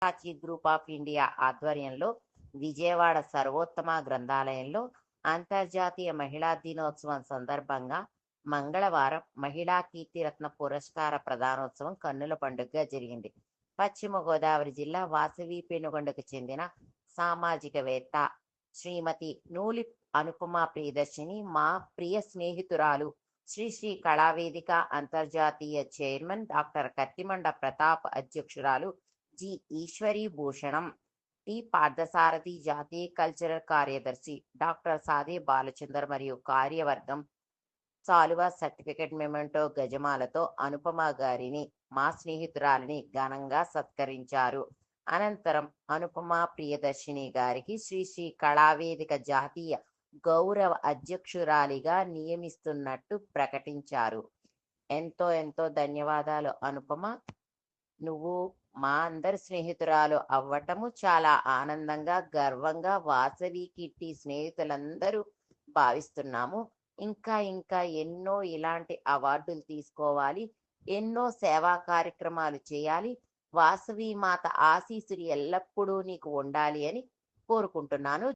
సాచి group of India ఆధ్వర్యంలో విజయవాడ సర్వోత్తమ గ్రంథాలయంలో అంతర్జాతీయ మహిళా దినోత్సవం సందర్భంగా మంగళవారం మహిళా కీర్తిరత్న పురస్కార ప్రదానోత్సవం కన్నుల పండుగగా జరిగింది. పశ్చిమ గోదావరి జిల్లా వాసవి పెనుగొండకు చెందిన సామాజికవేత్త శ్రీమతి నూలి అనుపమ ప్రియదర్శిని మా ప్రియ స్నేహితురాలు శ్రీ శ్రీ కళావేదిక అంతర్జాతీయ చైర్మన్ డాక్టర్ కత్తిమండ ప్రతాప్ అధ్యక్షురాలు జి ఈశ్వరీ భూషణం, టి పార్థసారథి జాతీయ కల్చరల్ కార్యదర్శి డాక్టర్ సాదే బాలచందర్ మరియు కార్యవర్గం సాలువా సర్టిఫికెట్ మెమెంటో గజమాలతో అనుపమ గారిని మా స్నేహితురాలిని ఘనంగా సత్కరించారు. అనంతరం అనుపమ ప్రియదర్శిని గారికి శ్రీ శ్రీ కళావేదిక జాతీయ గౌరవ అధ్యక్షురాలిగా నియమిస్తున్నట్టు ప్రకటించారు. ఎంతో ఎంతో ధన్యవాదాలు అనుపమ. నువ్వు మా అందరి స్నేహితురాలు అవ్వటము చాలా ఆనందంగా, గర్వంగా వాసవి కిట్టి స్నేహితులందరూ భావిస్తున్నాము. ఇంకా ఇంకా ఎన్నో ఇలాంటి అవార్డులు తీసుకోవాలి, ఎన్నో సేవా కార్యక్రమాలు చేయాలి. వాసవి మాత ఆశీస్సులు ఎల్లప్పుడూ నీకు ఉండాలి అని కోరుకుంటున్నాను.